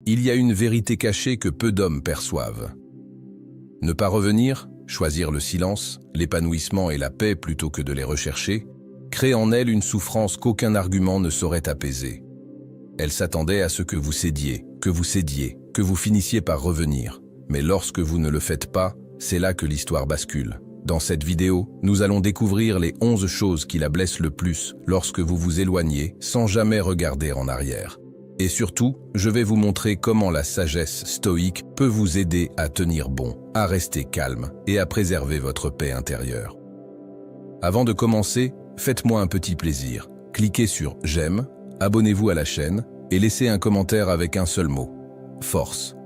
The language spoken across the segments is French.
Il y a une vérité cachée que peu d'hommes perçoivent. Ne pas revenir, choisir le silence, l'épanouissement et la paix plutôt que de les rechercher, crée en elle une souffrance qu'aucun argument ne saurait apaiser. Elle s'attendait à ce que vous cédiez, que vous finissiez par revenir. Mais lorsque vous ne le faites pas, c'est là que l'histoire bascule. Dans cette vidéo, nous allons découvrir les 11 choses qui la blessent le plus lorsque vous vous éloignez sans jamais regarder en arrière. Et surtout, je vais vous montrer comment la sagesse stoïque peut vous aider à tenir bon, à rester calme et à préserver votre paix intérieure. Avant de commencer, faites-moi un petit plaisir. Cliquez sur « J'aime », abonnez-vous à la chaîne et laissez un commentaire avec un seul mot « Force ».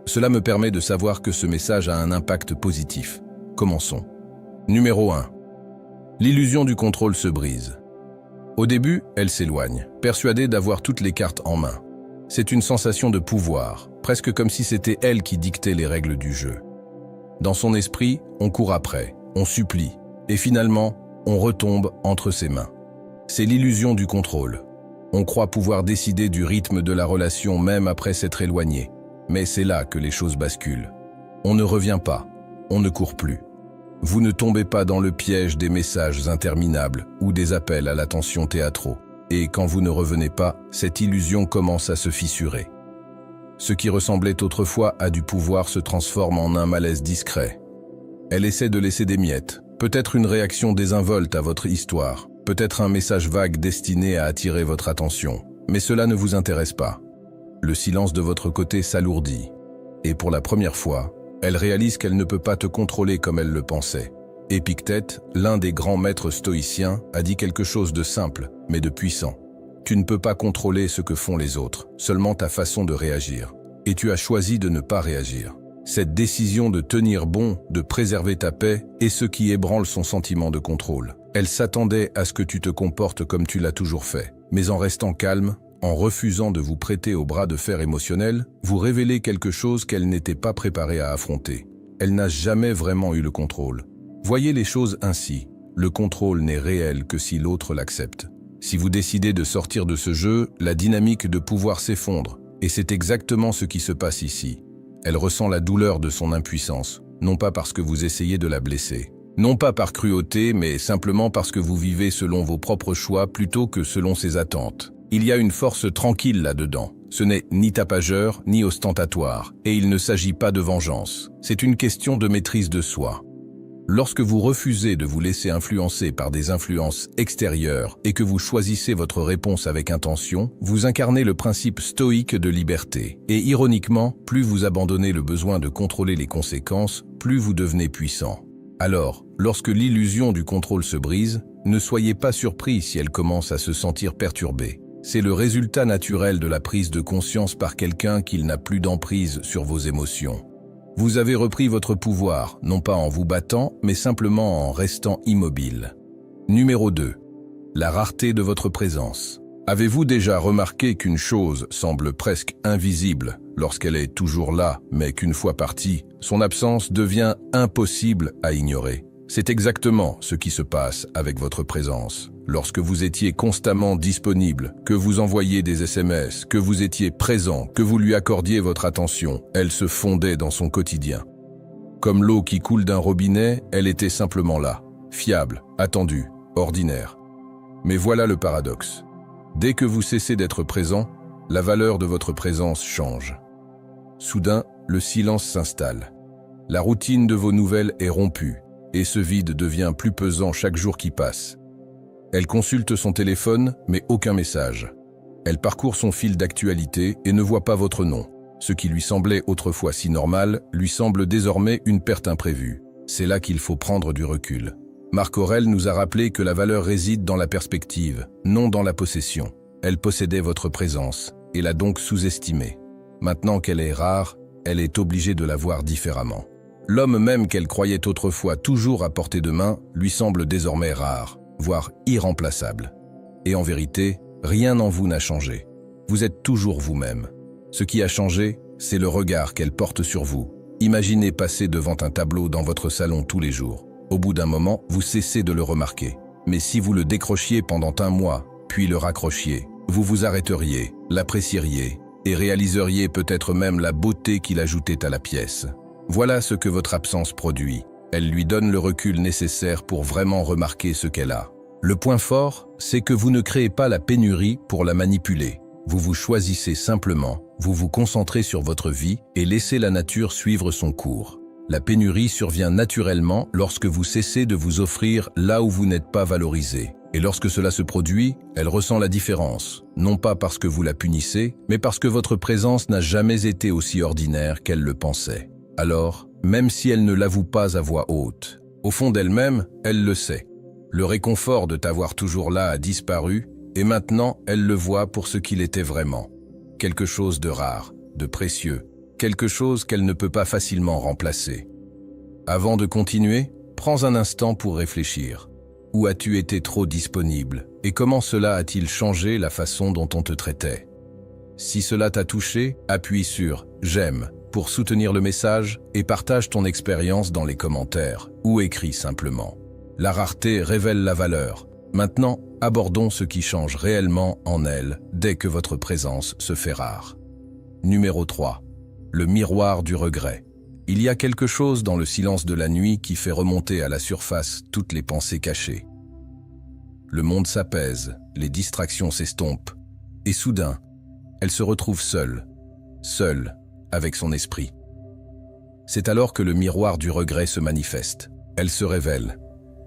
Cela me permet de savoir que ce message a un impact positif. Commençons. Numéro 1. L'illusion du contrôle se brise. Au début, elle s'éloigne, persuadée d'avoir toutes les cartes en main. C'est une sensation de pouvoir, presque comme si c'était elle qui dictait les règles du jeu. Dans son esprit, on court après, on supplie, et finalement, on retombe entre ses mains. C'est l'illusion du contrôle. On croit pouvoir décider du rythme de la relation même après s'être éloigné. Mais c'est là que les choses basculent. On ne revient pas, on ne court plus. Vous ne tombez pas dans le piège des messages interminables ou des appels à l'attention théâtraux. Et quand vous ne revenez pas, cette illusion commence à se fissurer. Ce qui ressemblait autrefois à du pouvoir se transforme en un malaise discret. Elle essaie de laisser des miettes, peut-être une réaction désinvolte à votre histoire, peut-être un message vague destiné à attirer votre attention. Mais cela ne vous intéresse pas. Le silence de votre côté s'alourdit. Et pour la première fois, elle réalise qu'elle ne peut pas te contrôler comme elle le pensait. Épictète, l'un des grands maîtres stoïciens, a dit quelque chose de simple, mais de puissant. Tu ne peux pas contrôler ce que font les autres, seulement ta façon de réagir. Et tu as choisi de ne pas réagir. Cette décision de tenir bon, de préserver ta paix, est ce qui ébranle son sentiment de contrôle. Elle s'attendait à ce que tu te comportes comme tu l'as toujours fait. Mais en restant calme, en refusant de vous prêter au bras de fer émotionnel, vous révélez quelque chose qu'elle n'était pas préparée à affronter. Elle n'a jamais vraiment eu le contrôle. Voyez les choses ainsi. Le contrôle n'est réel que si l'autre l'accepte. Si vous décidez de sortir de ce jeu, la dynamique de pouvoir s'effondre. Et c'est exactement ce qui se passe ici. Elle ressent la douleur de son impuissance, non pas parce que vous essayez de la blesser. Non pas par cruauté, mais simplement parce que vous vivez selon vos propres choix plutôt que selon ses attentes. Il y a une force tranquille là-dedans. Ce n'est ni tapageur, ni ostentatoire, et il ne s'agit pas de vengeance. C'est une question de maîtrise de soi. Lorsque vous refusez de vous laisser influencer par des influences extérieures et que vous choisissez votre réponse avec intention, vous incarnez le principe stoïque de liberté. Et ironiquement, plus vous abandonnez le besoin de contrôler les conséquences, plus vous devenez puissant. Alors, lorsque l'illusion du contrôle se brise, ne soyez pas surpris si elle commence à se sentir perturbée. C'est le résultat naturel de la prise de conscience par quelqu'un qu'il n'a plus d'emprise sur vos émotions. Vous avez repris votre pouvoir, non pas en vous battant, mais simplement en restant immobile. Numéro 2. La rareté de votre présence. Avez-vous déjà remarqué qu'une chose semble presque invisible lorsqu'elle est toujours là, mais qu'une fois partie, son absence devient impossible à ignorer? C'est exactement ce qui se passe avec votre présence. Lorsque vous étiez constamment disponible, que vous envoyiez des SMS, que vous étiez présent, que vous lui accordiez votre attention, elle se fondait dans son quotidien. Comme l'eau qui coule d'un robinet, elle était simplement là, fiable, attendue, ordinaire. Mais voilà le paradoxe. Dès que vous cessez d'être présent, la valeur de votre présence change. Soudain, le silence s'installe. La routine de vos nouvelles est rompue, et ce vide devient plus pesant chaque jour qui passe. Elle consulte son téléphone, mais aucun message. Elle parcourt son fil d'actualité et ne voit pas votre nom. Ce qui lui semblait autrefois si normal, lui semble désormais une perte imprévue. C'est là qu'il faut prendre du recul. Marc Aurèle nous a rappelé que la valeur réside dans la perspective, non dans la possession. Elle possédait votre présence, et l'a donc sous-estimée. Maintenant qu'elle est rare, elle est obligée de la voir différemment. L'homme même qu'elle croyait autrefois toujours à portée de main, lui semble désormais rare, voire irremplaçable. Et en vérité, rien en vous n'a changé. Vous êtes toujours vous-même. Ce qui a changé, c'est le regard qu'elle porte sur vous. Imaginez passer devant un tableau dans votre salon tous les jours. Au bout d'un moment, vous cessez de le remarquer. Mais si vous le décrochiez pendant un mois, puis le raccrochiez, vous vous arrêteriez, l'apprécieriez, et réaliseriez peut-être même la beauté qu'il ajoutait à la pièce. Voilà ce que votre absence produit. Elle lui donne le recul nécessaire pour vraiment remarquer ce qu'elle a. Le point fort, c'est que vous ne créez pas la pénurie pour la manipuler. Vous vous choisissez simplement, vous vous concentrez sur votre vie et laissez la nature suivre son cours. La pénurie survient naturellement lorsque vous cessez de vous offrir là où vous n'êtes pas valorisé. Et lorsque cela se produit, elle ressent la différence, non pas parce que vous la punissez, mais parce que votre présence n'a jamais été aussi ordinaire qu'elle le pensait. Alors, même si elle ne l'avoue pas à voix haute, au fond d'elle-même, elle le sait. Le réconfort de t'avoir toujours là a disparu, et maintenant, elle le voit pour ce qu'il était vraiment. Quelque chose de rare, de précieux, quelque chose qu'elle ne peut pas facilement remplacer. Avant de continuer, prends un instant pour réfléchir. Où as-tu été trop disponible, et comment cela a-t-il changé la façon dont on te traitait? Si cela t'a touché, appuie sur « J'aime » pour soutenir le message et partage ton expérience dans les commentaires, ou écris simplement. La rareté révèle la valeur. Maintenant, abordons ce qui change réellement en elle dès que votre présence se fait rare. Numéro 3. Le miroir du regret. Il y a quelque chose dans le silence de la nuit qui fait remonter à la surface toutes les pensées cachées. Le monde s'apaise, les distractions s'estompent, et soudain, elle se retrouve seule avec son esprit. C'est alors que le miroir du regret se manifeste. Elle se révèle.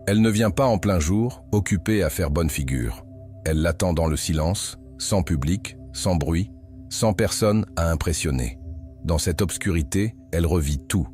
Elle ne vient pas en plein jour, occupée à faire bonne figure. Elle l'attend dans le silence, sans public, sans bruit, sans personne à impressionner. Dans cette obscurité, elle revit tout.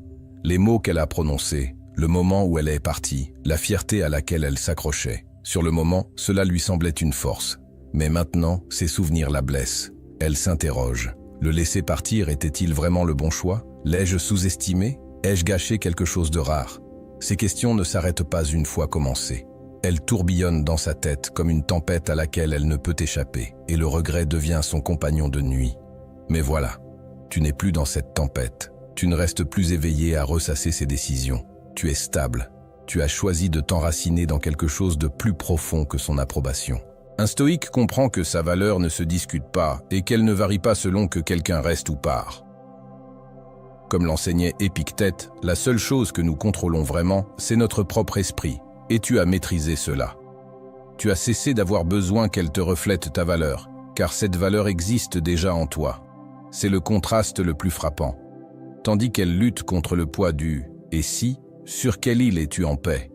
Les mots qu'elle a prononcés, le moment où elle est partie, la fierté à laquelle elle s'accrochait. Sur le moment, cela lui semblait une force. Mais maintenant, ses souvenirs la blessent. Elle s'interroge. Le laisser partir était-il vraiment le bon choix? L'ai-je sous-estimé? Ai-je gâché quelque chose de rare? Ces questions ne s'arrêtent pas une fois commencées. Elles tourbillonnent dans sa tête comme une tempête à laquelle elle ne peut échapper, et le regret devient son compagnon de nuit. Mais voilà, tu n'es plus dans cette tempête. Tu ne restes plus éveillé à ressasser ses décisions. Tu es stable. Tu as choisi de t'enraciner dans quelque chose de plus profond que son approbation. Un stoïque comprend que sa valeur ne se discute pas et qu'elle ne varie pas selon que quelqu'un reste ou part. Comme l'enseignait Épictète, la seule chose que nous contrôlons vraiment, c'est notre propre esprit, et tu as maîtrisé cela. Tu as cessé d'avoir besoin qu'elle te reflète ta valeur, car cette valeur existe déjà en toi. C'est le contraste le plus frappant. Tandis qu'elle lutte contre le poids du « et si », sur quelle île es-tu en paix?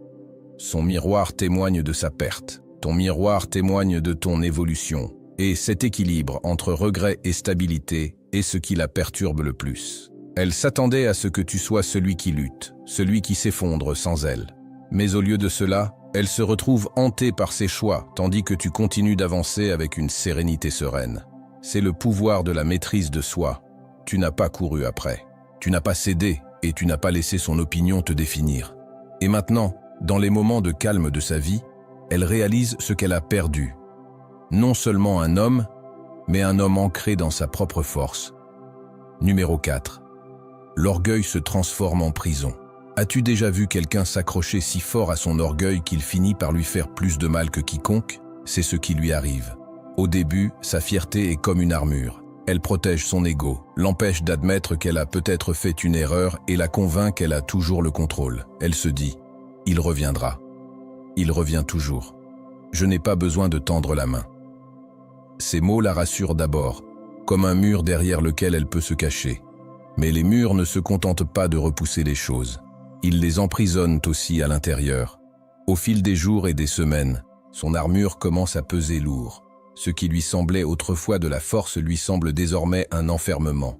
Son miroir témoigne de sa perte. Ton miroir témoigne de ton évolution, et cet équilibre entre regret et stabilité est ce qui la perturbe le plus. Elle s'attendait à ce que tu sois celui qui lutte, celui qui s'effondre sans elle. Mais au lieu de cela, elle se retrouve hantée par ses choix, tandis que tu continues d'avancer avec une sérénité sereine. C'est le pouvoir de la maîtrise de soi. Tu n'as pas couru après. Tu n'as pas cédé, et tu n'as pas laissé son opinion te définir. Et maintenant, dans les moments de calme de sa vie, elle réalise ce qu'elle a perdu. Non seulement un homme, mais un homme ancré dans sa propre force. Numéro 4. L'orgueil se transforme en prison. As-tu déjà vu quelqu'un s'accrocher si fort à son orgueil qu'il finit par lui faire plus de mal que quiconque? C'est ce qui lui arrive. Au début, sa fierté est comme une armure. Elle protège son ego, l'empêche d'admettre qu'elle a peut-être fait une erreur et la convainc qu'elle a toujours le contrôle. Elle se dit « Il reviendra ». Il revient toujours. Je n'ai pas besoin de tendre la main. Ces mots la rassurent d'abord, comme un mur derrière lequel elle peut se cacher. Mais les murs ne se contentent pas de repousser les choses. Ils les emprisonnent aussi à l'intérieur. Au fil des jours et des semaines, son armure commence à peser lourd. Ce qui lui semblait autrefois de la force lui semble désormais un enfermement.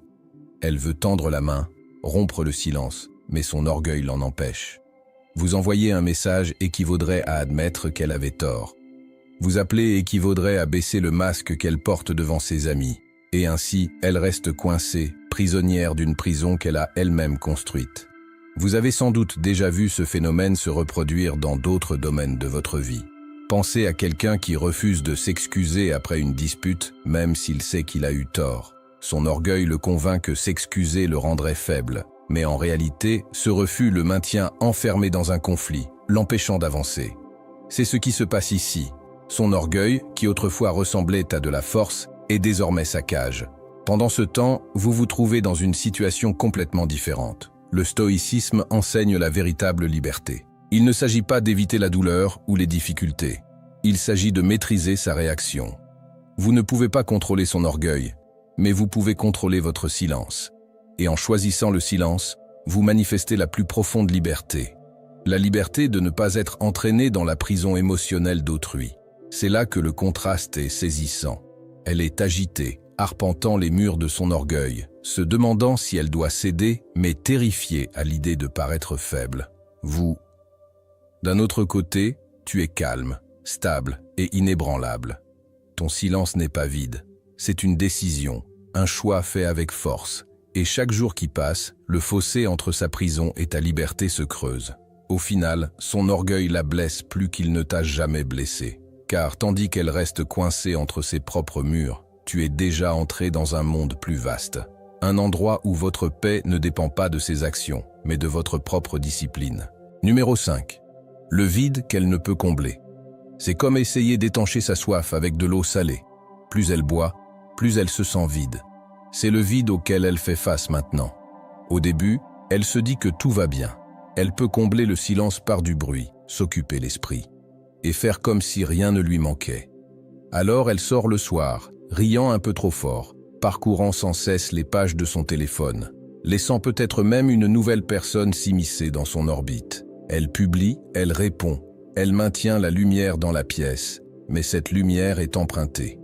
Elle veut tendre la main, rompre le silence, mais son orgueil l'en empêche. Vous envoyer un message équivaudrait à admettre qu'elle avait tort. Vous appeler équivaudrait à baisser le masque qu'elle porte devant ses amis. Et ainsi, elle reste coincée, prisonnière d'une prison qu'elle a elle-même construite. Vous avez sans doute déjà vu ce phénomène se reproduire dans d'autres domaines de votre vie. Pensez à quelqu'un qui refuse de s'excuser après une dispute, même s'il sait qu'il a eu tort. Son orgueil le convainc que s'excuser le rendrait faible. Mais en réalité, ce refus le maintient enfermé dans un conflit, l'empêchant d'avancer. C'est ce qui se passe ici. Son orgueil, qui autrefois ressemblait à de la force, est désormais sa cage. Pendant ce temps, vous vous trouvez dans une situation complètement différente. Le stoïcisme enseigne la véritable liberté. Il ne s'agit pas d'éviter la douleur ou les difficultés. Il s'agit de maîtriser sa réaction. Vous ne pouvez pas contrôler son orgueil, mais vous pouvez contrôler votre silence. Et en choisissant le silence, vous manifestez la plus profonde liberté. La liberté de ne pas être entraîné dans la prison émotionnelle d'autrui. C'est là que le contraste est saisissant. Elle est agitée, arpentant les murs de son orgueil, se demandant si elle doit céder, mais terrifiée à l'idée de paraître faible. Vous, d'un autre côté, tu es calme, stable et inébranlable. Ton silence n'est pas vide. C'est une décision, un choix fait avec force. Et chaque jour qui passe, le fossé entre sa prison et ta liberté se creuse. Au final, son orgueil la blesse plus qu'il ne t'a jamais blessé. Car tandis qu'elle reste coincée entre ses propres murs, tu es déjà entré dans un monde plus vaste. Un endroit où votre paix ne dépend pas de ses actions, mais de votre propre discipline. Numéro 5. Le vide qu'elle ne peut combler. C'est comme essayer d'étancher sa soif avec de l'eau salée. Plus elle boit, plus elle se sent vide. C'est le vide auquel elle fait face maintenant. Au début, elle se dit que tout va bien. Elle peut combler le silence par du bruit, s'occuper l'esprit, et faire comme si rien ne lui manquait. Alors elle sort le soir, riant un peu trop fort, parcourant sans cesse les pages de son téléphone, laissant peut-être même une nouvelle personne s'immiscer dans son orbite. Elle publie, elle répond, elle maintient la lumière dans la pièce, mais cette lumière est empruntée.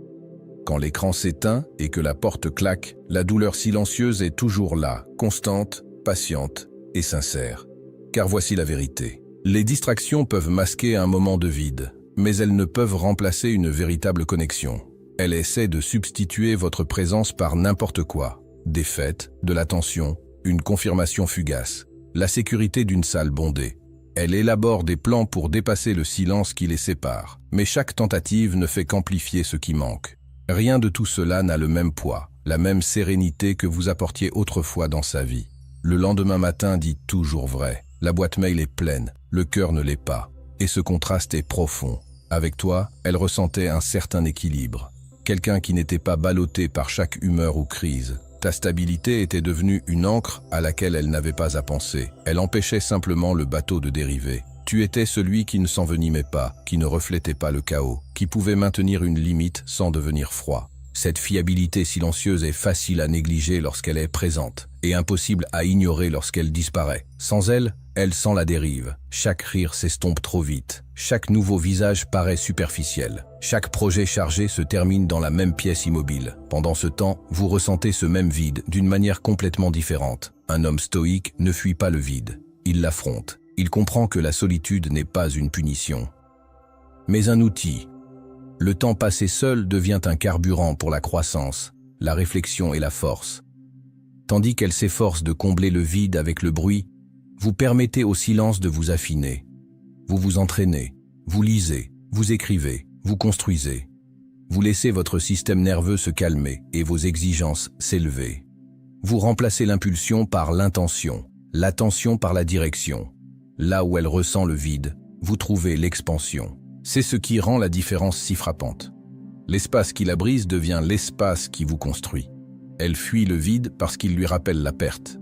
Quand l'écran s'éteint et que la porte claque, la douleur silencieuse est toujours là, constante, patiente et sincère. Car voici la vérité. Les distractions peuvent masquer un moment de vide, mais elles ne peuvent remplacer une véritable connexion. Elles essaient de substituer votre présence par n'importe quoi. Des fêtes, de l'attention, une confirmation fugace, la sécurité d'une salle bondée. Elle élabore des plans pour dépasser le silence qui les sépare, mais chaque tentative ne fait qu'amplifier ce qui manque. Rien de tout cela n'a le même poids, la même sérénité que vous apportiez autrefois dans sa vie. Le lendemain matin dit toujours vrai. La boîte mail est pleine, le cœur ne l'est pas. Et ce contraste est profond. Avec toi, elle ressentait un certain équilibre. Quelqu'un qui n'était pas ballotté par chaque humeur ou crise. Ta stabilité était devenue une ancre à laquelle elle n'avait pas à penser. Elle empêchait simplement le bateau de dériver. Tu étais celui qui ne s'envenimait pas, qui ne reflétait pas le chaos, qui pouvait maintenir une limite sans devenir froid. Cette fiabilité silencieuse est facile à négliger lorsqu'elle est présente, et impossible à ignorer lorsqu'elle disparaît. Sans elle, elle sent la dérive. Chaque rire s'estompe trop vite. Chaque nouveau visage paraît superficiel. Chaque projet chargé se termine dans la même pièce immobile. Pendant ce temps, vous ressentez ce même vide d'une manière complètement différente. Un homme stoïque ne fuit pas le vide. Il l'affronte. Il comprend que la solitude n'est pas une punition, mais un outil. Le temps passé seul devient un carburant pour la croissance, la réflexion et la force. Tandis qu'elle s'efforce de combler le vide avec le bruit, vous permettez au silence de vous affiner. Vous vous entraînez, vous lisez, vous écrivez, vous construisez. Vous laissez votre système nerveux se calmer et vos exigences s'élever. Vous remplacez l'impulsion par l'intention, l'attention par la direction. Là où elle ressent le vide, vous trouvez l'expansion. C'est ce qui rend la différence si frappante. L'espace qui la brise devient l'espace qui vous construit. Elle fuit le vide parce qu'il lui rappelle la perte.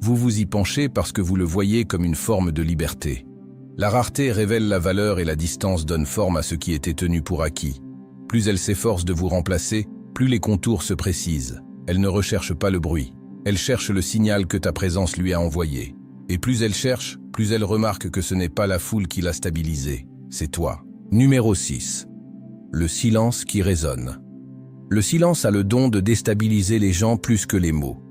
Vous vous y penchez parce que vous le voyez comme une forme de liberté. La rareté révèle la valeur et la distance donne forme à ce qui était tenu pour acquis. Plus elle s'efforce de vous remplacer, plus les contours se précisent. Elle ne recherche pas le bruit. Elle cherche le signal que ta présence lui a envoyé. Et plus elle cherche, plus elle remarque que ce n'est pas la foule qui l'a stabilisée, c'est toi. Numéro 6. Le silence qui résonne. Le silence a le don de déstabiliser les gens plus que les mots.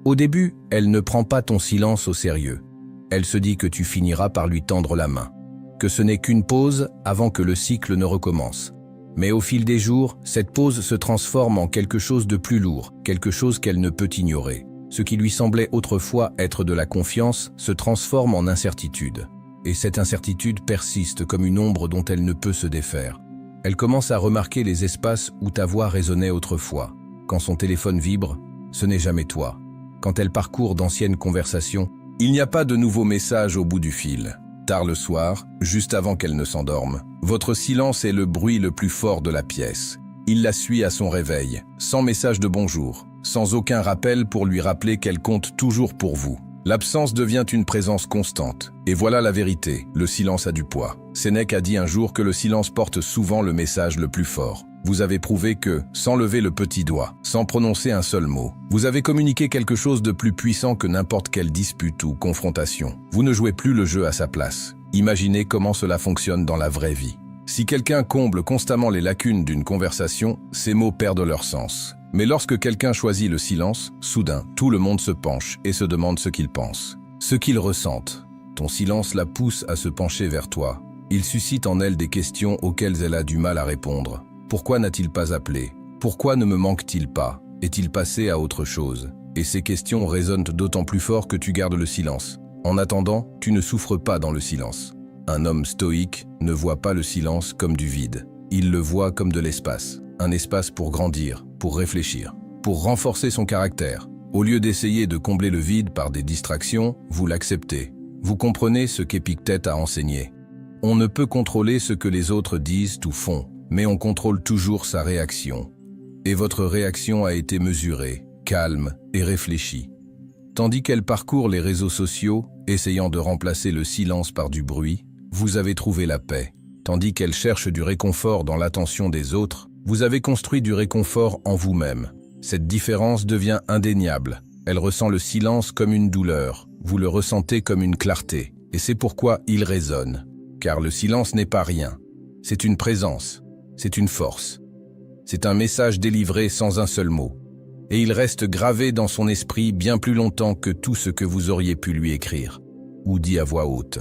Au début, elle ne prend pas ton silence au sérieux. Elle se dit que tu finiras par lui tendre la main, que ce n'est qu'une pause avant que le cycle ne recommence. Mais au fil des jours, cette pause se transforme en quelque chose de plus lourd, quelque chose qu'elle ne peut ignorer. Ce qui lui semblait autrefois être de la confiance se transforme en incertitude. Et cette incertitude persiste comme une ombre dont elle ne peut se défaire. Elle commence à remarquer les espaces où ta voix résonnait autrefois. Quand son téléphone vibre, ce n'est jamais toi. Quand elle parcourt d'anciennes conversations, il n'y a pas de nouveaux messages au bout du fil. Tard le soir, juste avant qu'elle ne s'endorme, votre silence est le bruit le plus fort de la pièce. Il la suit à son réveil, sans message de bonjour, sans aucun rappel pour lui rappeler qu'elle compte toujours pour vous. L'absence devient une présence constante. Et voilà la vérité, le silence a du poids. Sénèque a dit un jour que le silence porte souvent le message le plus fort. Vous avez prouvé que, sans lever le petit doigt, sans prononcer un seul mot, vous avez communiqué quelque chose de plus puissant que n'importe quelle dispute ou confrontation. Vous ne jouez plus le jeu à sa place. Imaginez comment cela fonctionne dans la vraie vie. Si quelqu'un comble constamment les lacunes d'une conversation, ces mots perdent leur sens. Mais lorsque quelqu'un choisit le silence, soudain, tout le monde se penche et se demande ce qu'il pense, ce qu'il ressente. Ton silence la pousse à se pencher vers toi. Il suscite en elle des questions auxquelles elle a du mal à répondre. Pourquoi n'a-t-il pas appelé? Pourquoi ne me manque-t-il pas? Est-il passé à autre chose? Et ces questions résonnent d'autant plus fort que tu gardes le silence. En attendant, tu ne souffres pas dans le silence. Un homme stoïque ne voit pas le silence comme du vide. Il le voit comme de l'espace. Un espace pour grandir, pour réfléchir, pour renforcer son caractère. Au lieu d'essayer de combler le vide par des distractions, vous l'acceptez. Vous comprenez ce qu'Épictète a enseigné. On ne peut contrôler ce que les autres disent ou font, mais on contrôle toujours sa réaction. Et votre réaction a été mesurée, calme et réfléchie. Tandis qu'elle parcourt les réseaux sociaux, essayant de remplacer le silence par du bruit, vous avez trouvé la paix. Tandis qu'elle cherche du réconfort dans l'attention des autres, vous avez construit du réconfort en vous-même. Cette différence devient indéniable. Elle ressent le silence comme une douleur, vous le ressentez comme une clarté. Et c'est pourquoi il résonne. Car le silence n'est pas rien. C'est une présence, c'est une force. C'est un message délivré sans un seul mot. Et il reste gravé dans son esprit bien plus longtemps que tout ce que vous auriez pu lui écrire, ou dit à voix haute.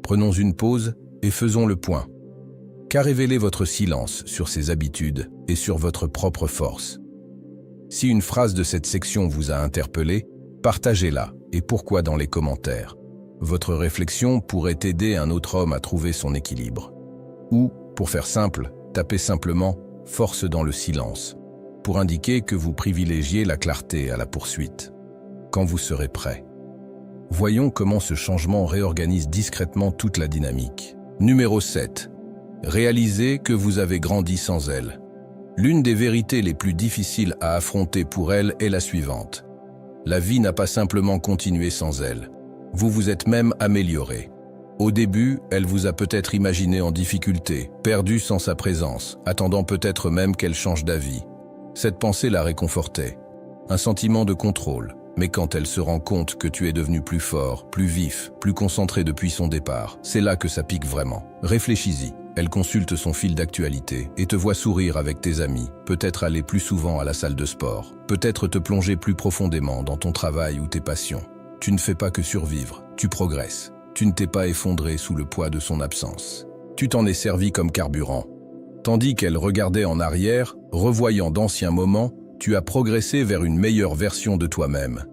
Prenons une pause et faisons le point. Qu'a révélé votre silence sur ses habitudes et sur votre propre force? Si une phrase de cette section vous a interpellé, partagez-la, et pourquoi dans les commentaires. Votre réflexion pourrait aider un autre homme à trouver son équilibre. Ou, pour faire simple, tapez simplement « force dans le silence » pour indiquer que vous privilégiez la clarté à la poursuite. Quand vous serez prêt. Voyons comment ce changement réorganise discrètement toute la dynamique. Numéro 7. Réalisez que vous avez grandi sans elle. L'une des vérités les plus difficiles à affronter pour elle est la suivante. La vie n'a pas simplement continué sans elle. Vous vous êtes même amélioré. Au début, elle vous a peut-être imaginé en difficulté, perdu sans sa présence, attendant peut-être même qu'elle change d'avis. Cette pensée la réconfortait. Un sentiment de contrôle. Mais quand elle se rend compte que tu es devenu plus fort, plus vif, plus concentré depuis son départ, c'est là que ça pique vraiment. Réfléchis-y. Elle consulte son fil d'actualité et te voit sourire avec tes amis, peut-être aller plus souvent à la salle de sport, peut-être te plonger plus profondément dans ton travail ou tes passions. Tu ne fais pas que survivre, tu progresses. Tu ne t'es pas effondré sous le poids de son absence. Tu t'en es servi comme carburant. Tandis qu'elle regardait en arrière, revoyant d'anciens moments, tu as progressé vers une meilleure version de toi-même.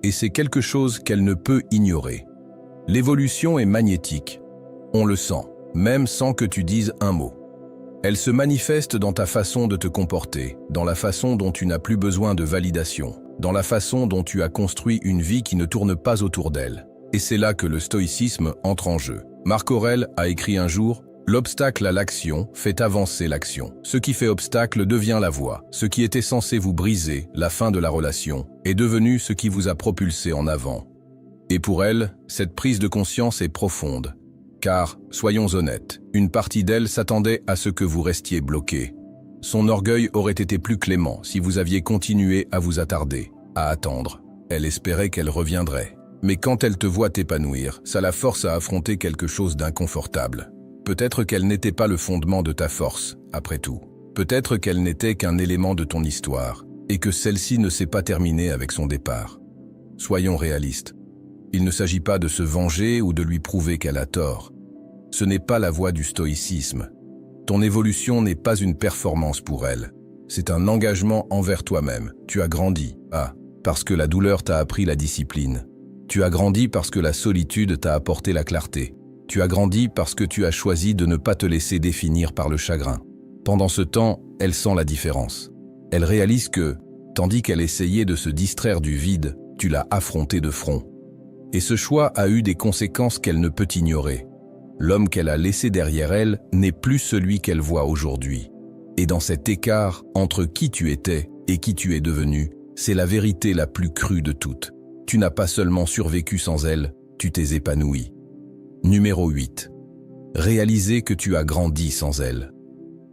Et c'est quelque chose qu'elle ne peut ignorer. L'évolution est magnétique. On le sent, même sans que tu dises un mot. Elle se manifeste dans ta façon de te comporter, dans la façon dont tu n'as plus besoin de validation, dans la façon dont tu as construit une vie qui ne tourne pas autour d'elle. Et c'est là que le stoïcisme entre en jeu. Marc Aurèle a écrit un jour « L'obstacle à l'action fait avancer l'action. Ce qui fait obstacle devient la voie. Ce qui était censé vous briser, la fin de la relation, est devenu ce qui vous a propulsé en avant. » Et pour elle, cette prise de conscience est profonde. Car, soyons honnêtes, une partie d'elle s'attendait à ce que vous restiez bloqué. Son orgueil aurait été plus clément si vous aviez continué à vous attarder, à attendre. Elle espérait qu'elle reviendrait. Mais quand elle te voit t'épanouir, ça la force à affronter quelque chose d'inconfortable. Peut-être qu'elle n'était pas le fondement de ta force, après tout. Peut-être qu'elle n'était qu'un élément de ton histoire, et que celle-ci ne s'est pas terminée avec son départ. Soyons réalistes. Il ne s'agit pas de se venger ou de lui prouver qu'elle a tort. Ce n'est pas la voie du stoïcisme. Ton évolution n'est pas une performance pour elle. C'est un engagement envers toi-même. Tu as grandi, parce que la douleur t'a appris la discipline. Tu as grandi parce que la solitude t'a apporté la clarté. Tu as grandi parce que tu as choisi de ne pas te laisser définir par le chagrin. Pendant ce temps, elle sent la différence. Elle réalise que, tandis qu'elle essayait de se distraire du vide, tu l'as affronté de front. Et ce choix a eu des conséquences qu'elle ne peut ignorer. L'homme qu'elle a laissé derrière elle n'est plus celui qu'elle voit aujourd'hui. Et dans cet écart entre qui tu étais et qui tu es devenu, C'est la vérité la plus crue de toutes. Tu n'as pas seulement survécu sans elle, tu t'es épanoui. Numéro 8. Réaliser que tu as grandi sans elle.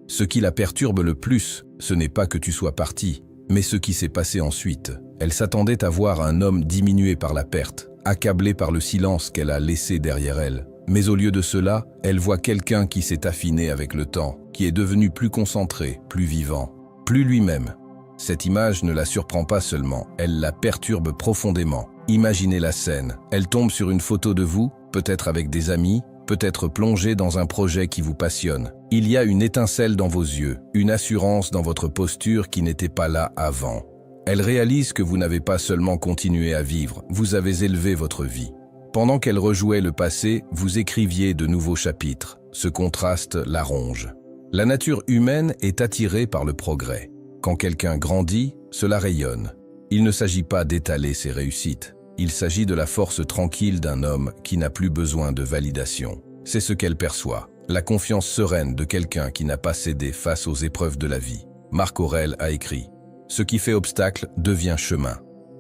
Ce qui la perturbe le plus, ce n'est pas que tu sois parti, mais ce qui s'est passé ensuite. Elle s'attendait à voir un homme diminué par la perte, accablé par le silence qu'elle a laissé derrière elle. Mais au lieu de cela, elle voit quelqu'un qui s'est affiné avec le temps, qui est devenu plus concentré, plus vivant, plus lui-même. Cette image ne la surprend pas seulement, elle la perturbe profondément. Imaginez la scène. Elle tombe sur une photo de vous, peut-être avec des amis, peut-être plongé dans un projet qui vous passionne. Il y a une étincelle dans vos yeux, une assurance dans votre posture qui n'était pas là avant. Elle réalise que vous n'avez pas seulement continué à vivre, vous avez élevé votre vie. Pendant qu'elle rejouait le passé, vous écriviez de nouveaux chapitres. Ce contraste la ronge. La nature humaine est attirée par le progrès. Quand quelqu'un grandit, cela rayonne. Il ne s'agit pas d'étaler ses réussites. Il s'agit de la force tranquille d'un homme qui n'a plus besoin de validation. C'est ce qu'elle perçoit, la confiance sereine de quelqu'un qui n'a pas cédé face aux épreuves de la vie. Marc Aurèle a écrit « Ce qui fait obstacle devient chemin.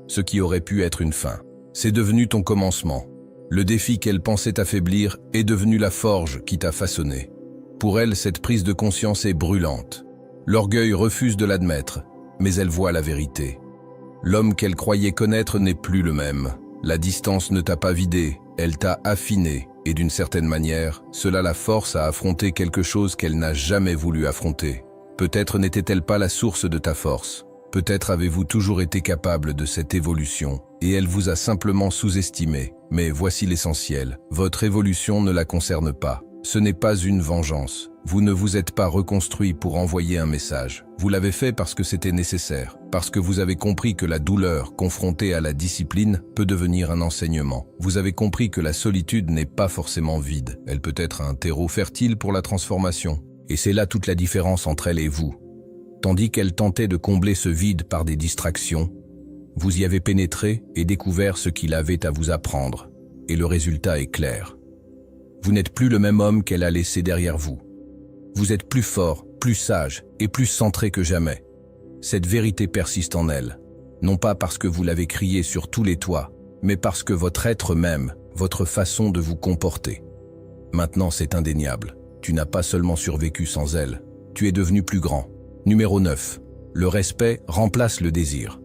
Ce qui aurait pu être une fin, c'est devenu ton commencement. Le défi qu'elle pensait affaiblir est devenu la forge qui t'a façonné. » Pour elle, cette prise de conscience est brûlante. L'orgueil refuse de l'admettre, mais elle voit la vérité. L'homme qu'elle croyait connaître n'est plus le même. La distance ne t'a pas vidé, elle t'a affiné, et d'une certaine manière, cela la force à affronter quelque chose qu'elle n'a jamais voulu affronter. Peut-être n'était-elle pas la source de ta force. Peut-être avez-vous toujours été capable de cette évolution, et elle vous a simplement sous-estimé. Mais voici l'essentiel, votre évolution ne la concerne pas. Ce n'est pas une vengeance. Vous ne vous êtes pas reconstruit pour envoyer un message. Vous l'avez fait parce que c'était nécessaire, parce que vous avez compris que la douleur, confrontée à la discipline, peut devenir un enseignement. Vous avez compris que la solitude n'est pas forcément vide. Elle peut être un terreau fertile pour la transformation. Et c'est là toute la différence entre elle et vous. Tandis qu'elle tentait de combler ce vide par des distractions, vous y avez pénétré et découvert ce qu'il avait à vous apprendre. Et le résultat est clair. Vous n'êtes plus le même homme qu'elle a laissé derrière vous. Vous êtes plus fort, plus sage et plus centré que jamais. Cette vérité persiste en elle, non pas parce que vous l'avez criée sur tous les toits, mais parce que votre être même, votre façon de vous comporter. Maintenant, c'est indéniable. Tu n'as pas seulement survécu sans elle, tu es devenu plus grand. Numéro 9. Le respect remplace le désir.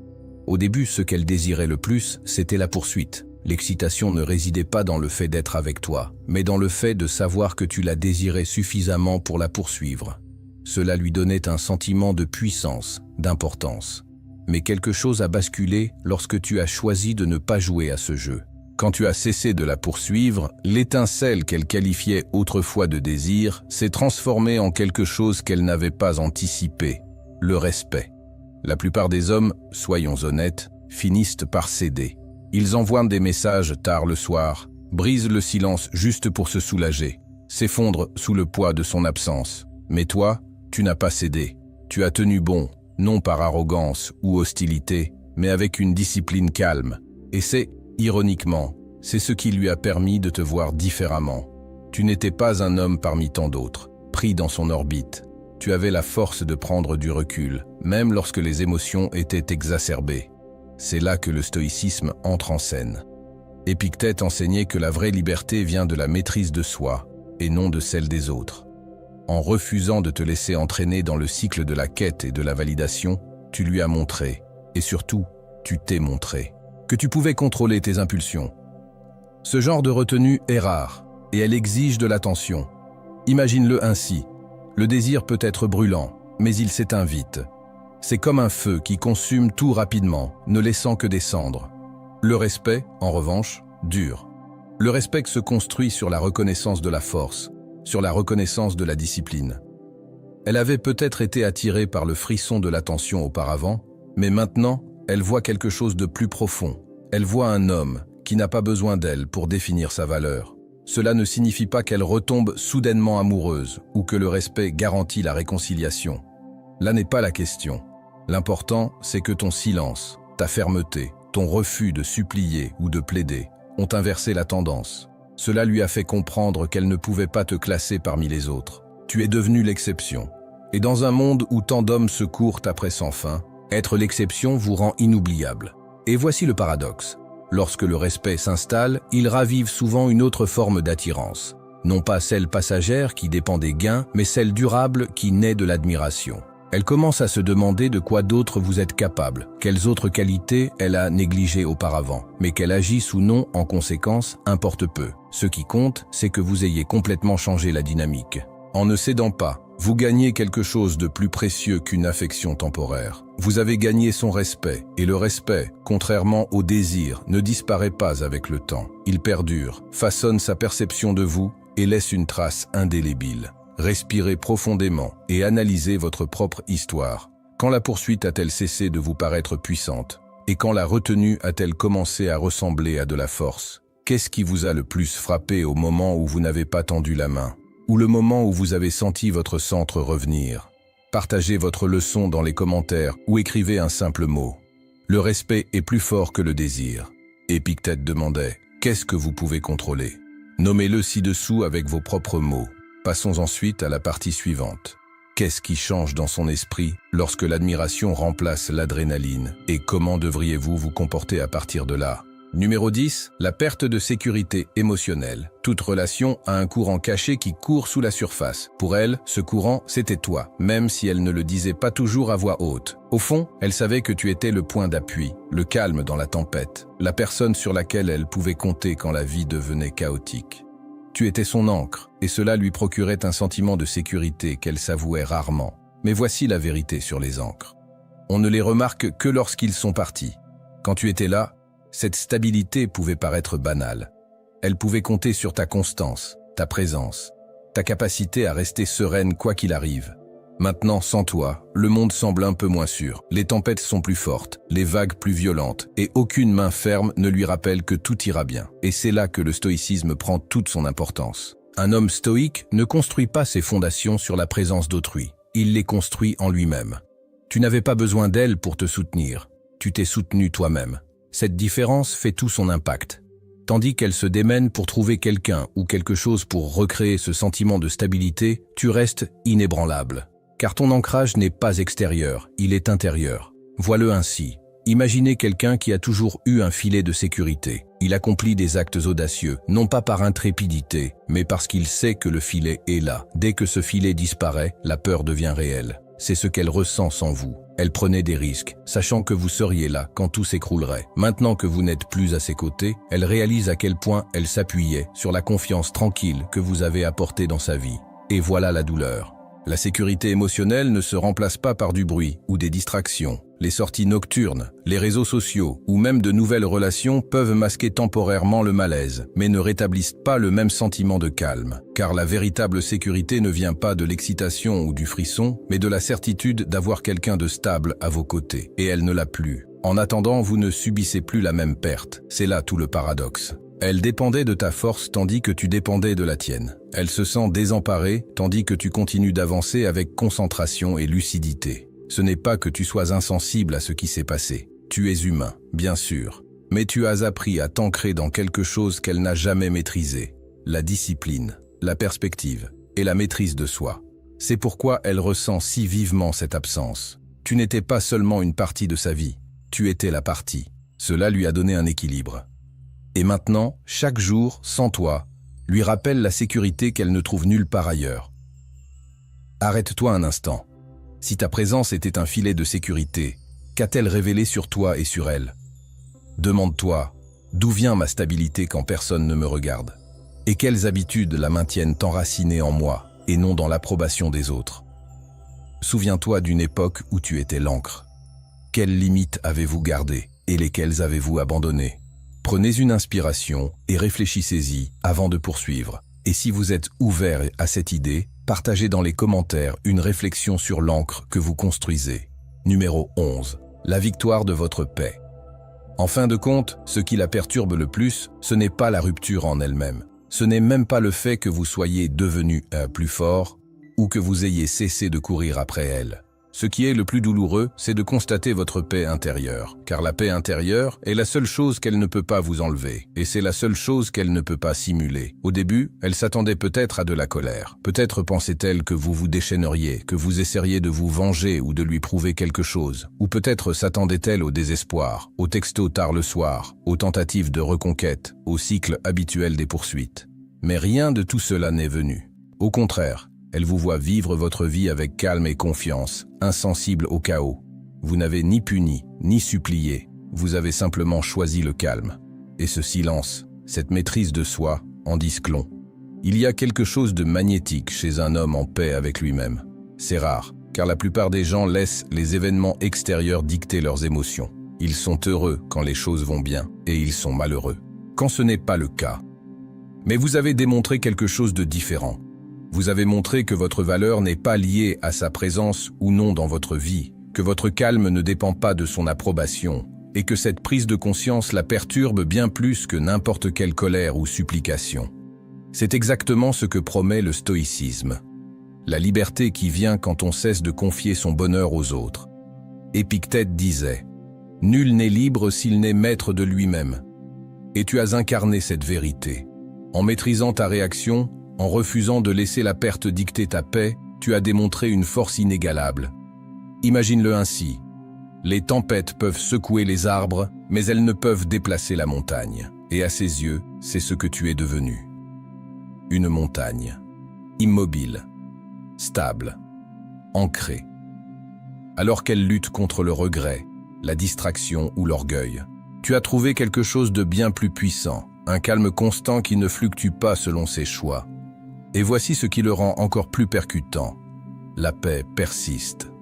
Au début, ce qu'elle désirait le plus, c'était la poursuite. L'excitation ne résidait pas dans le fait d'être avec toi, mais dans le fait de savoir que tu la désirais suffisamment pour la poursuivre. Cela lui donnait un sentiment de puissance, d'importance. Mais quelque chose a basculé lorsque tu as choisi de ne pas jouer à ce jeu. Quand tu as cessé de la poursuivre, l'étincelle qu'elle qualifiait autrefois de désir s'est transformée en quelque chose qu'elle n'avait pas anticipé, le respect. La plupart des hommes, soyons honnêtes, finissent par céder. Ils envoient des messages tard le soir, brisent le silence juste pour se soulager, s'effondrent sous le poids de son absence. Mais toi, tu n'as pas cédé. Tu as tenu bon, non par arrogance ou hostilité, mais avec une discipline calme. Et ironiquement, c'est ce qui lui a permis de te voir différemment. Tu n'étais pas un homme parmi tant d'autres, pris dans son orbite. Tu avais la force de prendre du recul, même lorsque les émotions étaient exacerbées. C'est là que le stoïcisme entre en scène. Épictète enseignait que la vraie liberté vient de la maîtrise de soi, et non de celle des autres. En refusant de te laisser entraîner dans le cycle de la quête et de la validation, tu lui as montré, et surtout, tu t'es montré, que tu pouvais contrôler tes impulsions. Ce genre de retenue est rare, et elle exige de l'attention. Imagine-le ainsi. Le désir peut être brûlant, mais il s'éteint vite. C'est comme un feu qui consume tout rapidement, ne laissant que des cendres. Le respect, en revanche, dure. Le respect se construit sur la reconnaissance de la force, sur la reconnaissance de la discipline. Elle avait peut-être été attirée par le frisson de l'attention auparavant, mais maintenant, elle voit quelque chose de plus profond. Elle voit un homme qui n'a pas besoin d'elle pour définir sa valeur. Cela ne signifie pas qu'elle retombe soudainement amoureuse ou que le respect garantit la réconciliation. Là n'est pas la question. L'important, c'est que ton silence, ta fermeté, ton refus de supplier ou de plaider ont inversé la tendance. Cela lui a fait comprendre qu'elle ne pouvait pas te classer parmi les autres. Tu es devenu l'exception. Et dans un monde où tant d'hommes se courent après sans fin, Être l'exception vous rend inoubliable. Et voici le paradoxe. Lorsque le respect s'installe, il ravive souvent une autre forme d'attirance. Non pas celle passagère qui dépend des gains, mais celle durable qui naît de l'admiration. Elle commence à se demander de quoi d'autre vous êtes capable, quelles autres qualités elle a négligées auparavant, mais qu'elle agisse ou non en conséquence importe peu. Ce qui compte, c'est que vous ayez complètement changé la dynamique. En ne cédant pas, vous gagnez quelque chose de plus précieux qu'une affection temporaire. Vous avez gagné son respect, et le respect, contrairement au désir, ne disparaît pas avec le temps. Il perdure, façonne sa perception de vous et laisse une trace indélébile. Respirez profondément et analysez votre propre histoire. Quand la poursuite a-t-elle cessé de vous paraître puissante? Et quand la retenue a-t-elle commencé à ressembler à de la force? Qu'est-ce qui vous a le plus frappé au moment où vous n'avez pas tendu la main? Ou le moment où vous avez senti votre centre revenir? Partagez votre leçon dans les commentaires ou écrivez un simple mot. Le respect est plus fort que le désir. Épictète demandait, qu'est-ce que vous pouvez contrôler? Nommez-le ci-dessous avec vos propres mots. Passons ensuite à la partie suivante. Qu'est-ce qui change dans son esprit lorsque l'admiration remplace l'adrénaline? Et comment devriez-vous vous comporter à partir de là? Numéro 10, la perte de sécurité émotionnelle. Toute relation a un courant caché qui court sous la surface. Pour elle, ce courant, c'était toi, même si elle ne le disait pas toujours à voix haute. Au fond, elle savait que tu étais le point d'appui, le calme dans la tempête, la personne sur laquelle elle pouvait compter quand la vie devenait chaotique. Tu étais son ancre, et cela lui procurait un sentiment de sécurité qu'elle s'avouait rarement. Mais voici la vérité sur les ancres. On ne les remarque que lorsqu'ils sont partis. Quand tu étais là, cette stabilité pouvait paraître banale. Elle pouvait compter sur ta constance, ta présence, ta capacité à rester sereine quoi qu'il arrive. Maintenant, sans toi, le monde semble un peu moins sûr. Les tempêtes sont plus fortes, les vagues plus violentes, et aucune main ferme ne lui rappelle que tout ira bien. Et c'est là que le stoïcisme prend toute son importance. Un homme stoïque ne construit pas ses fondations sur la présence d'autrui. Il les construit en lui-même. Tu n'avais pas besoin d'elle pour te soutenir. Tu t'es soutenu toi-même. Cette différence fait tout son impact. Tandis qu'elle se démène pour trouver quelqu'un ou quelque chose pour recréer ce sentiment de stabilité, tu restes inébranlable. Car ton ancrage n'est pas extérieur, il est intérieur. Vois-le ainsi. Imaginez quelqu'un qui a toujours eu un filet de sécurité. Il accomplit des actes audacieux, non pas par intrépidité, mais parce qu'il sait que le filet est là. Dès que ce filet disparaît, la peur devient réelle. C'est ce qu'elle ressent sans vous. Elle prenait des risques, sachant que vous seriez là quand tout s'écroulerait. Maintenant que vous n'êtes plus à ses côtés, elle réalise à quel point elle s'appuyait sur la confiance tranquille que vous avez apportée dans sa vie. Et voilà la douleur. La sécurité émotionnelle ne se remplace pas par du bruit ou des distractions. Les sorties nocturnes, les réseaux sociaux ou même de nouvelles relations peuvent masquer temporairement le malaise, mais ne rétablissent pas le même sentiment de calme. Car la véritable sécurité ne vient pas de l'excitation ou du frisson, mais de la certitude d'avoir quelqu'un de stable à vos côtés. Et elle ne l'a plus. En attendant, vous ne subissez plus la même perte. C'est là tout le paradoxe. Elle dépendait de ta force tandis que tu dépendais de la tienne. Elle se sent désemparée tandis que tu continues d'avancer avec concentration et lucidité. Ce n'est pas que tu sois insensible à ce qui s'est passé. Tu es humain, bien sûr. Mais tu as appris à t'ancrer dans quelque chose qu'elle n'a jamais maîtrisé. La discipline, la perspective et la maîtrise de soi. C'est pourquoi elle ressent si vivement cette absence. Tu n'étais pas seulement une partie de sa vie. Tu étais la partie. Cela lui a donné un équilibre. Et maintenant, chaque jour, sans toi, lui rappelle la sécurité qu'elle ne trouve nulle part ailleurs. Arrête-toi un instant. Si ta présence était un filet de sécurité, qu'a-t-elle révélé sur toi et sur elle? Demande-toi, d'où vient ma stabilité quand personne ne me regarde? Et quelles habitudes la maintiennent enracinée en moi et non dans l'approbation des autres? Souviens-toi d'une époque où tu étais l'encre. Quelles limites avez-vous gardées et lesquelles avez-vous abandonnées? Prenez une inspiration et réfléchissez-y avant de poursuivre. Et si vous êtes ouvert à cette idée, partagez dans les commentaires une réflexion sur l'encre que vous construisez. Numéro 11. La victoire de votre paix. En fin de compte, ce qui la perturbe le plus, ce n'est pas la rupture en elle-même. Ce n'est même pas le fait que vous soyez devenu plus fort ou que vous ayez cessé de courir après elle. Ce qui est le plus douloureux, c'est de constater votre paix intérieure, car la paix intérieure est la seule chose qu'elle ne peut pas vous enlever, et c'est la seule chose qu'elle ne peut pas simuler. Au début, elle s'attendait peut-être à de la colère. Peut-être pensait-elle que vous vous déchaîneriez, que vous essaieriez de vous venger ou de lui prouver quelque chose. Ou peut-être s'attendait-elle au désespoir, aux textos tard le soir, aux tentatives de reconquête, au cycle habituel des poursuites. Mais rien de tout cela n'est venu. Au contraire, elle vous voit vivre votre vie avec calme et confiance, insensible au chaos. Vous n'avez ni puni, ni supplié, vous avez simplement choisi le calme. Et ce silence, cette maîtrise de soi, en disent long. Il y a quelque chose de magnétique chez un homme en paix avec lui-même. C'est rare, car la plupart des gens laissent les événements extérieurs dicter leurs émotions. Ils sont heureux quand les choses vont bien, et ils sont malheureux quand ce n'est pas le cas. Mais vous avez démontré quelque chose de différent. Vous avez montré que votre valeur n'est pas liée à sa présence ou non dans votre vie, que votre calme ne dépend pas de son approbation, et que cette prise de conscience la perturbe bien plus que n'importe quelle colère ou supplication. C'est exactement ce que promet le stoïcisme. La liberté qui vient quand on cesse de confier son bonheur aux autres. Épictète disait « Nul n'est libre s'il n'est maître de lui-même ». Et tu as incarné cette vérité. En maîtrisant ta réaction, en refusant de laisser la perte dicter ta paix, tu as démontré une force inégalable. Imagine-le ainsi. Les tempêtes peuvent secouer les arbres, mais elles ne peuvent déplacer la montagne. Et à ses yeux, c'est ce que tu es devenu. Une montagne. Immobile. Stable. Ancrée. Alors qu'elle lutte contre le regret, la distraction ou l'orgueil, tu as trouvé quelque chose de bien plus puissant, un calme constant qui ne fluctue pas selon ses choix. Et voici ce qui le rend encore plus percutant. La paix persiste.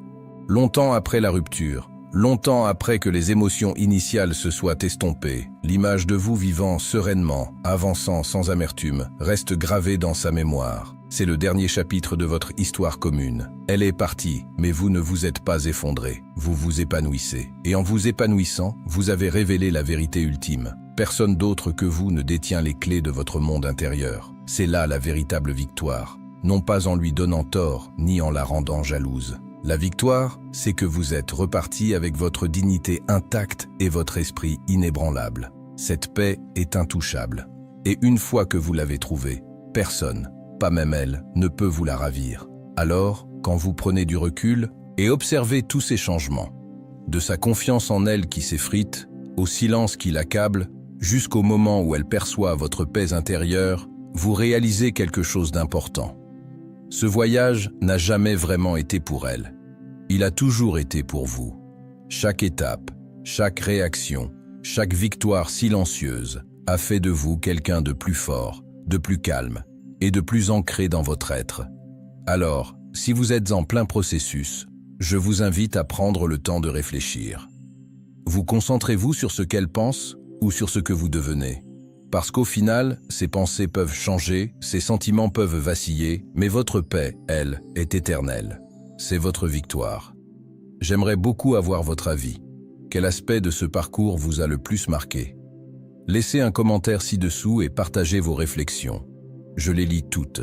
Longtemps après la rupture, longtemps après que les émotions initiales se soient estompées, l'image de vous vivant sereinement, avançant sans amertume, reste gravée dans sa mémoire. C'est le dernier chapitre de votre histoire commune. Elle est partie, mais vous ne vous êtes pas effondré. Vous vous épanouissez. Et en vous épanouissant, vous avez révélé la vérité ultime. Personne d'autre que vous ne détient les clés de votre monde intérieur. C'est là la véritable victoire, non pas en lui donnant tort, ni en la rendant jalouse. La victoire, c'est que vous êtes reparti avec votre dignité intacte et votre esprit inébranlable. Cette paix est intouchable. Et une fois que vous l'avez trouvée, personne, pas même elle, ne peut vous la ravir. Alors, quand vous prenez du recul et observez tous ces changements, de sa confiance en elle qui s'effrite, au silence qui l'accable, jusqu'au moment où elle perçoit votre paix intérieure, vous réalisez quelque chose d'important. Ce voyage n'a jamais vraiment été pour elle. Il a toujours été pour vous. Chaque étape, chaque réaction, chaque victoire silencieuse a fait de vous quelqu'un de plus fort, de plus calme et de plus ancré dans votre être. Alors, si vous êtes en plein processus, je vous invite à prendre le temps de réfléchir. Vous concentrez-vous sur ce qu'elle pense ou sur ce que vous devenez? Parce qu'au final, ces pensées peuvent changer, ces sentiments peuvent vaciller, mais votre paix, elle, est éternelle. C'est votre victoire. J'aimerais beaucoup avoir votre avis. Quel aspect de ce parcours vous a le plus marqué? Laissez un commentaire ci-dessous et partagez vos réflexions. Je les lis toutes.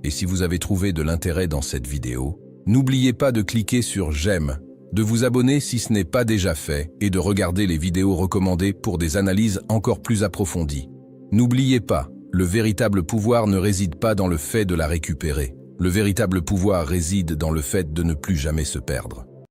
Et si vous avez trouvé de l'intérêt dans cette vidéo, n'oubliez pas de cliquer sur « J'aime », de vous abonner si ce n'est pas déjà fait et de regarder les vidéos recommandées pour des analyses encore plus approfondies. N'oubliez pas, le véritable pouvoir ne réside pas dans le fait de la récupérer. Le véritable pouvoir réside dans le fait de ne plus jamais se perdre.